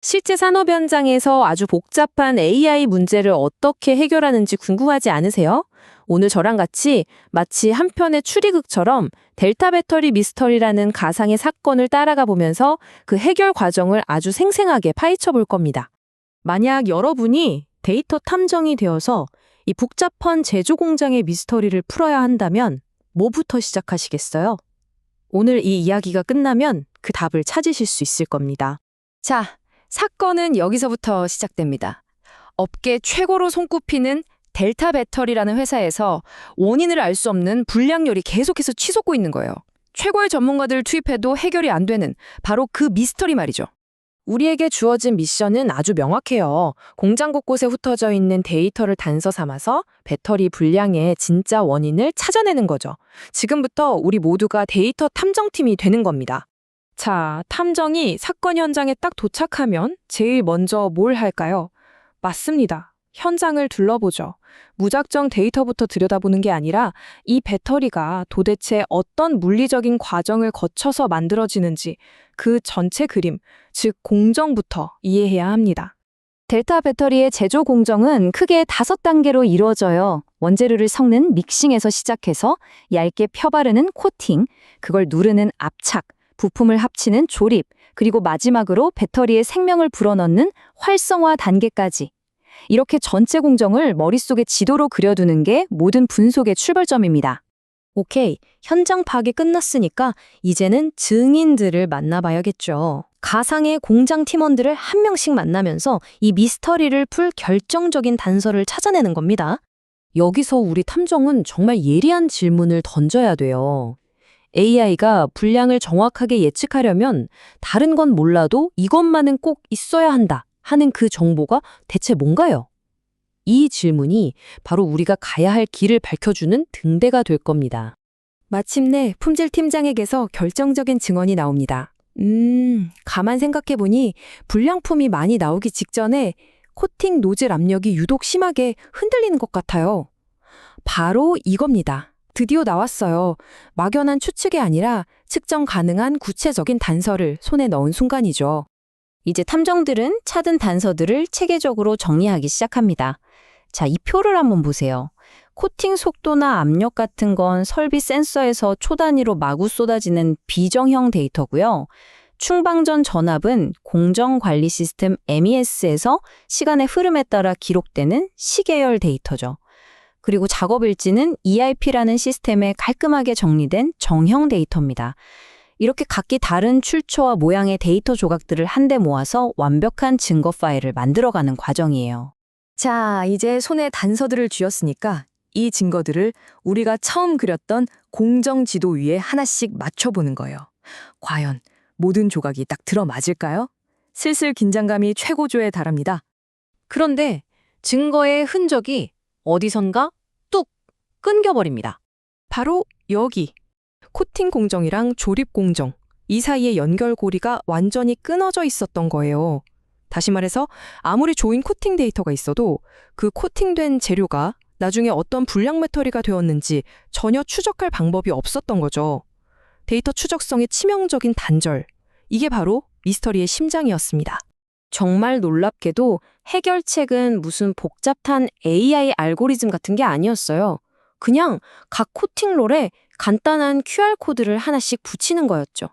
실제 산업 현장에서 아주 복잡한 AI 문제를 어떻게 해결하는지 궁금하지 않으세요? 오늘 저랑 같이 마치 한 편의 추리극처럼 델타 배터리 미스터리라는 가상의 사건을 따라가 보면서 그 해결 과정을 아주 생생하게 파헤쳐 볼 겁니다. 만약 여러분이 데이터 탐정이 되어서 이 복잡한 제조 공장의 미스터리를 풀어야 한다면 뭐부터 시작하시겠어요? 오늘 이 이야기가 끝나면 그 답을 찾으실 수 있을 겁니다. 자, 사건은 여기서부터 시작됩니다. 업계 최고로 손꼽히는 델타 배터리라는 회사에서 원인을 알 수 없는 불량률이 계속해서 치솟고 있는 거예요. 최고의 전문가들을 투입해도 해결이 안 되는 바로 그 미스터리 말이죠. 우리에게 주어진 미션은 아주 명확해요. 공장 곳곳에 흩어져 있는 데이터를 단서 삼아서 배터리 불량의 진짜 원인을 찾아내는 거죠. 지금부터 우리 모두가 데이터 탐정팀이 되는 겁니다. 자, 탐정이 사건 현장에 딱 도착하면 제일 먼저 뭘 할까요? 맞습니다. 현장을 둘러보죠. 무작정 데이터부터 들여다보는 게 아니라 이 배터리가 도대체 어떤 물리적인 과정을 거쳐서 만들어지는지 그 전체 그림, 즉 공정부터 이해해야 합니다. 델타 배터리의 제조 공정은 크게 5단계로 이루어져요. 원재료를 섞는 믹싱에서 시작해서 얇게 펴바르는 코팅, 그걸 누르는 압착, 부품을 합치는 조립, 그리고 마지막으로 배터리에 생명을 불어넣는 활성화 단계까지. 이렇게 전체 공정을 머릿속에 지도로 그려두는 게 모든 분석의 출발점입니다. 오케이, 현장 파악이 끝났으니까 이제는 증인들을 만나봐야겠죠. 가상의 공장 팀원들을 한 명씩 만나면서 이 미스터리를 풀 결정적인 단서를 찾아내는 겁니다. 여기서 우리 탐정은 정말 예리한 질문을 던져야 돼요. AI가 불량을 정확하게 예측하려면 다른 건 몰라도 이것만은 꼭 있어야 한다 하는 그 정보가 대체 뭔가요? 이 질문이 바로 우리가 가야 할 길을 밝혀주는 등대가 될 겁니다. 마침내 품질팀장에게서 결정적인 증언이 나옵니다. 가만 생각해보니 불량품이 많이 나오기 직전에 코팅 노즐 압력이 유독 심하게 흔들리는 것 같아요. 바로 이겁니다. 드디어 나왔어요. 막연한 추측이 아니라 측정 가능한 구체적인 단서를 손에 넣은 순간이죠. 이제 탐정들은 찾은 단서들을 체계적으로 정리하기 시작합니다. 자, 이 표를 한번 보세요. 코팅 속도나 압력 같은 건 설비 센서에서 초 단위로 마구 쏟아지는 비정형 데이터고요. 충방전 전압은 공정관리 시스템 MES에서 시간의 흐름에 따라 기록되는 시계열 데이터죠. 그리고 작업 일지는 EIP라는 시스템에 깔끔하게 정리된 정형 데이터입니다. 이렇게 각기 다른 출처와 모양의 데이터 조각들을 한데 모아서 완벽한 증거 파일을 만들어가는 과정이에요. 자, 이제 손에 단서들을 쥐었으니까 이 증거들을 우리가 처음 그렸던 공정 지도 위에 하나씩 맞춰보는 거예요. 과연 모든 조각이 딱 들어맞을까요? 슬슬 긴장감이 최고조에 달합니다. 그런데 증거의 흔적이 어디선가 뚝 끊겨버립니다. 바로 여기. 코팅 공정이랑 조립 공정, 이 사이의 연결고리가 완전히 끊어져 있었던 거예요. 다시 말해서 아무리 좋은 코팅 데이터가 있어도 그 코팅된 재료가 나중에 어떤 불량 배터리가 되었는지 전혀 추적할 방법이 없었던 거죠. 데이터 추적성의 치명적인 단절, 이게 바로 미스터리의 심장이었습니다. 정말 놀랍게도 해결책은 무슨 복잡한 AI 알고리즘 같은 게 아니었어요. 그냥 각 코팅롤에 간단한 QR코드를 하나씩 붙이는 거였죠.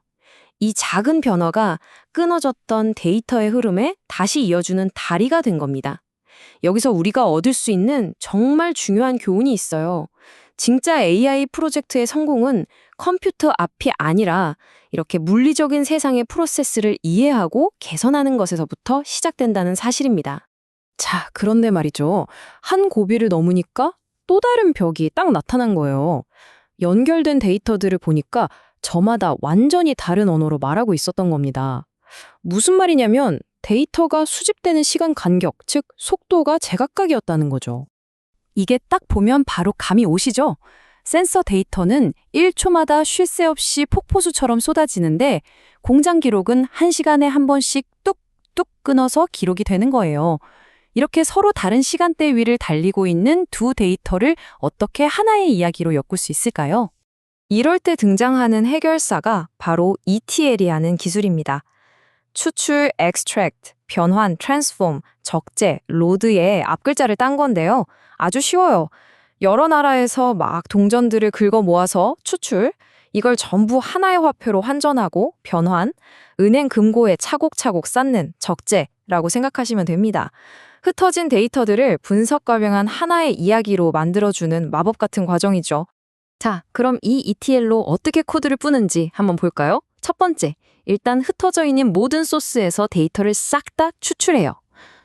이 작은 변화가 끊어졌던 데이터의 흐름에 다시 이어주는 다리가 된 겁니다. 여기서 우리가 얻을 수 있는 정말 중요한 교훈이 있어요. 진짜 AI 프로젝트의 성공은 컴퓨터 앞이 아니라 이렇게 물리적인 세상의 프로세스를 이해하고 개선하는 것에서부터 시작된다는 사실입니다. 자, 그런데 말이죠. 한 고비를 넘으니까 또 다른 벽이 딱 나타난 거예요. 연결된 데이터들을 보니까 저마다 완전히 다른 언어로 말하고 있었던 겁니다. 무슨 말이냐면 데이터가 수집되는 시간 간격, 즉 속도가 제각각이었다는 거죠. 이게 딱 보면 바로 감이 오시죠? 센서 데이터는 1초마다 쉴 새 없이 폭포수처럼 쏟아지는데 공장 기록은 1시간에 한 번씩 뚝뚝 끊어서 기록이 되는 거예요. 이렇게 서로 다른 시간대 위를 달리고 있는 두 데이터를 어떻게 하나의 이야기로 엮을 수 있을까요? 이럴 때 등장하는 해결사가 바로 ETL이라는 기술입니다. 추출, extract, 변환, transform, 적재, load의 앞글자를 딴 건데요. 아주 쉬워요. 여러 나라에서 막 동전들을 긁어 모아서 추출, 이걸 전부 하나의 화폐로 환전하고 변환, 은행 금고에 차곡차곡 쌓는 적재라고 생각하시면 됩니다. 흩어진 데이터들을 분석 가능한 하나의 이야기로 만들어주는 마법 같은 과정이죠. 자, 그럼 이 ETL로 어떻게 코드를 뿌는지 한번 볼까요? 첫 번째, 일단 흩어져 있는 모든 소스에서 데이터를 싹 다 추출해요.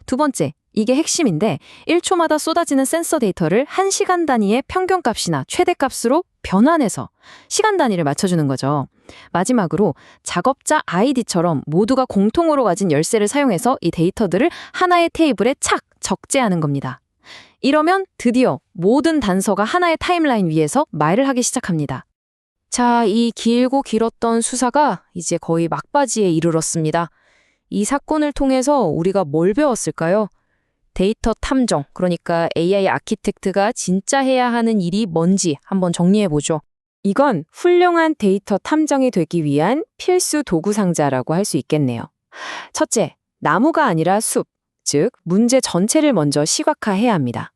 두 번째, 이게 핵심인데 1초마다 쏟아지는 센서 데이터를 1시간 단위의 평균값이나 최대값으로 변환해서 시간 단위를 맞춰주는 거죠. 마지막으로 작업자 아이디처럼 모두가 공통으로 가진 열쇠를 사용해서 이 데이터들을 하나의 테이블에 착 적재하는 겁니다. 이러면 드디어 모든 단서가 하나의 타임라인 위에서 말을 하기 시작합니다. 자, 이 길고 길었던 수사가 이제 거의 막바지에 이르렀습니다. 이 사건을 통해서 우리가 뭘 배웠을까요? 데이터 탐정, 그러니까 AI 아키텍트가 진짜 해야 하는 일이 뭔지 한번 정리해보죠. 이건 훌륭한 데이터 탐정이 되기 위한 필수 도구 상자라고 할 수 있겠네요. 첫째, 나무가 아니라 숲, 즉 문제 전체를 먼저 시각화해야 합니다.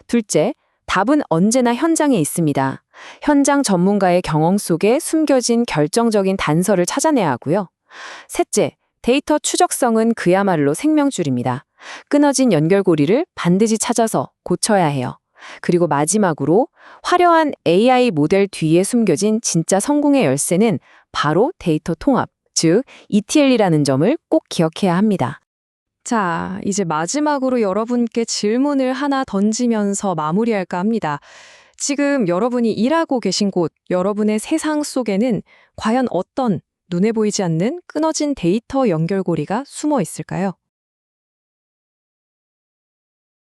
둘째, 답은 언제나 현장에 있습니다. 현장 전문가의 경험 속에 숨겨진 결정적인 단서를 찾아내야 하고요. 셋째, 데이터 추적성은 그야말로 생명줄입니다. 끊어진 연결고리를 반드시 찾아서 고쳐야 해요. 그리고 마지막으로 화려한 AI 모델 뒤에 숨겨진 진짜 성공의 열쇠는 바로 데이터 통합, 즉 ETL이라는 점을 꼭 기억해야 합니다. 자, 이제 마지막으로 여러분께 질문을 하나 던지면서 마무리할까 합니다. 지금 여러분이 일하고 계신 곳, 여러분의 세상 속에는 과연 어떤 눈에 보이지 않는 끊어진 데이터 연결고리가 숨어 있을까요?